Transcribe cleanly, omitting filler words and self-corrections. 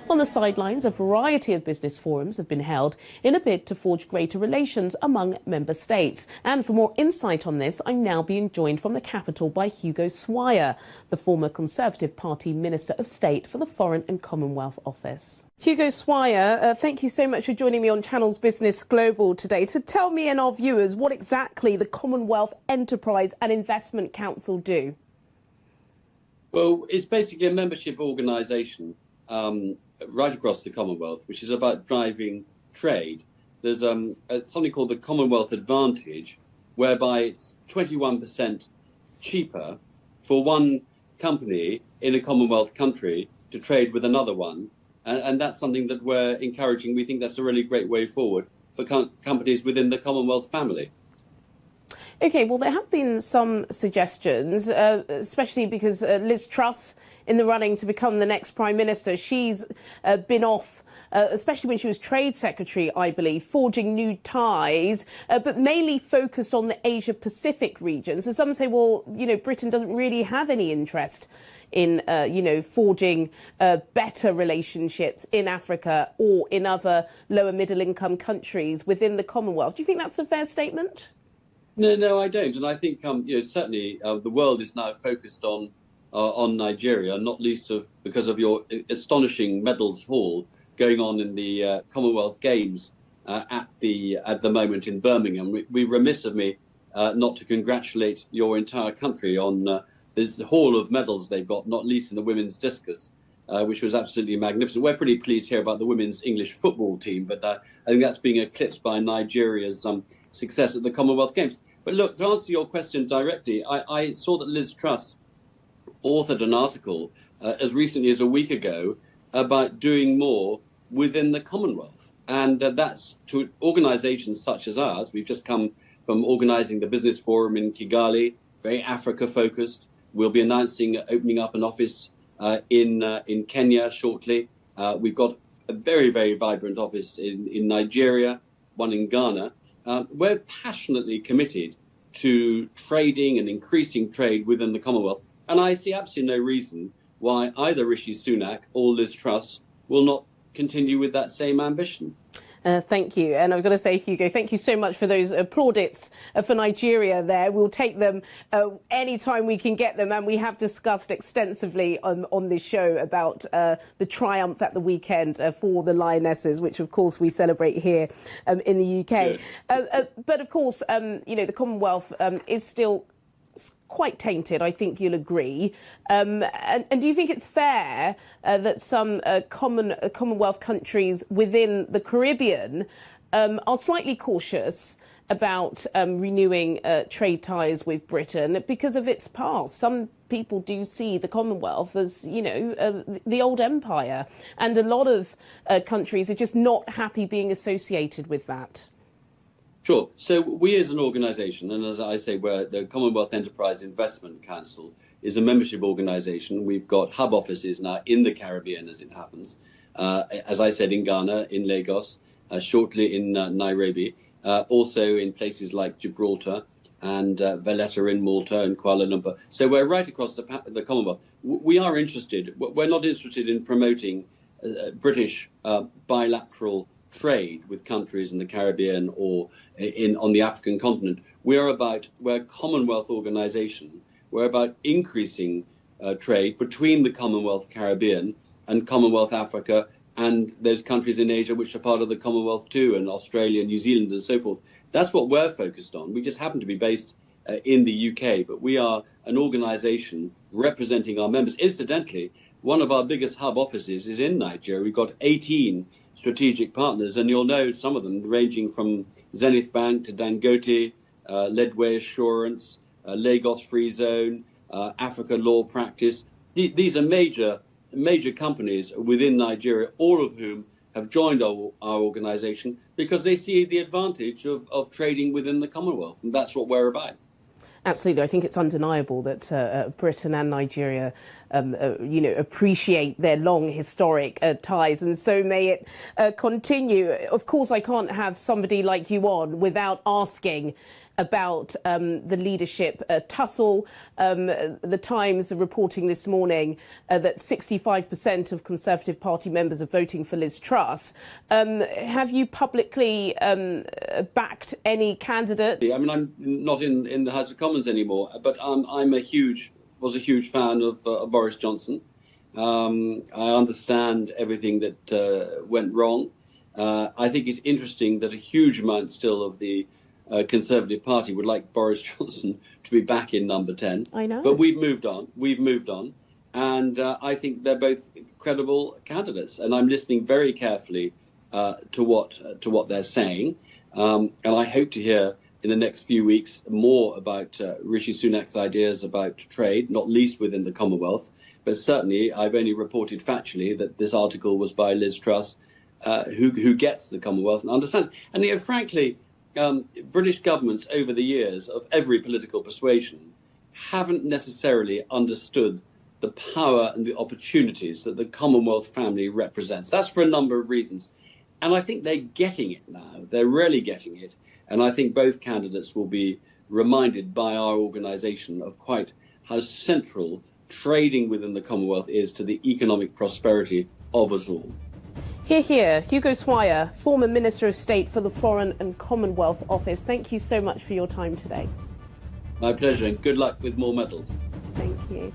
On the sidelines, a variety of business forums have been held in a bid to forge greater relations among member states. And for more insight on this, I'm now being joined from the capital by Hugo Swire, the former Conservative Party Minister of State for the Foreign and Commonwealth Office. Hugo Swire, thank you so much for joining me on Channel's Business Global today. To tell me and our viewers what exactly the Commonwealth Enterprise and Investment Council do. Well, it's basically a membership organisation right across the Commonwealth, which is about driving trade. There's something called the Commonwealth Advantage, whereby it's 21% cheaper for one company in a Commonwealth country to trade with another one. And that's something that we're encouraging. We think that's a really great way forward for companies within the Commonwealth family. OK, well, there have been some suggestions, especially because Liz Truss, in the running to become the next Prime Minister, she's been off, especially when she was Trade Secretary, I believe, forging new ties, but mainly focused on the Asia-Pacific region. So some say, well, you know, Britain doesn't really have any interest in, forging better relationships in Africa or in other lower middle-income countries within the Commonwealth. Do you think that's a fair statement? No, I don't. And I think, certainly the world is now focused on Nigeria, not least because of your astonishing medals haul going on in the Commonwealth Games at the moment in Birmingham. We're remiss of me not to congratulate your entire country on this haul of medals they've got, not least in the women's discus, which was absolutely magnificent. We're pretty pleased here about the women's English football team, but I think that's being eclipsed by Nigeria's success at the Commonwealth Games. But look, to answer your question directly, I saw that Liz Truss authored an article as recently as a week ago about doing more within the Commonwealth. And that's to organisations such as ours. We've just come from organising the Business Forum in Kigali, very Africa-focused. We'll be announcing opening up an office in Kenya shortly. We've got a very, very vibrant office in Nigeria, one in Ghana. We're passionately committed to trading and increasing trade within the Commonwealth. And I see absolutely no reason why either Rishi Sunak or Liz Truss will not continue with that same ambition. Thank you. And I've got to say, Hugo, thank you so much for those plaudits for Nigeria there. We'll take them any time we can get them. And we have discussed extensively on this show about the triumph at the weekend for the Lionesses, which, of course, we celebrate here in the UK. But, of course, the Commonwealth is still quite tainted, I think you'll agree. And do you think it's fair that some Commonwealth countries within the Caribbean are slightly cautious about renewing trade ties with Britain because of its past? Some people do see the Commonwealth as, the old empire, and a lot of countries are just not happy being associated with that. Sure. So we as an organisation, and as I say, we're the Commonwealth Enterprise Investment Council is a membership organisation. We've got hub offices now in the Caribbean, as it happens. As I said, in Ghana, in Lagos, shortly in Nairobi, also in places like Gibraltar and Valletta in Malta and Kuala Lumpur. So we're right across the Commonwealth. We are interested. We're not interested in promoting British bilateral trade with countries in the Caribbean or on the African continent. We're a Commonwealth organisation. We're about increasing trade between the Commonwealth Caribbean and Commonwealth Africa and those countries in Asia which are part of the Commonwealth too, and Australia, New Zealand and so forth. That's what we're focused on. We just happen to be based in the UK, but we are an organisation representing our members. Incidentally, one of our biggest hub offices is in Nigeria. We've got 18 strategic partners, and you'll know some of them ranging from Zenith Bank to Dangote, Leadway Assurance, Lagos Free Zone, Africa Law Practice. These are major companies within Nigeria, all of whom have joined our organisation because they see the advantage of trading within the Commonwealth, and that's what we're about. Absolutely. I think it's undeniable that Britain and Nigeria appreciate their long historic ties, and so may it continue. Of course, I can't have somebody like you on without asking about the leadership tussle. The Times are reporting this morning that 65% of Conservative Party members are voting for Liz Truss. Have you publicly backed any candidate? I mean, I'm not in the House of Commons anymore, but was a huge fan of Boris Johnson. I understand everything that went wrong. I think it's interesting that a huge amount still of the Conservative Party would like Boris Johnson to be back in number 10. I know. But we've moved on. And I think they're both credible candidates. And I'm listening very carefully to what they're saying. And I hope to hear in the next few weeks more about Rishi Sunak's ideas about trade, not least within the Commonwealth. But certainly I've only reported factually that this article was by Liz Truss, who gets the Commonwealth and understands. And frankly, British governments over the years of every political persuasion haven't necessarily understood the power and the opportunities that the Commonwealth family represents. That's for a number of reasons. And I think they're getting it now. They're really getting it. And I think both candidates will be reminded by our organisation of quite how central trading within the Commonwealth is to the economic prosperity of us all. Hear, hear. Hugo Swire, former Minister of State for the Foreign and Commonwealth Office. Thank you so much for your time today. My pleasure, and good luck with more medals. Thank you.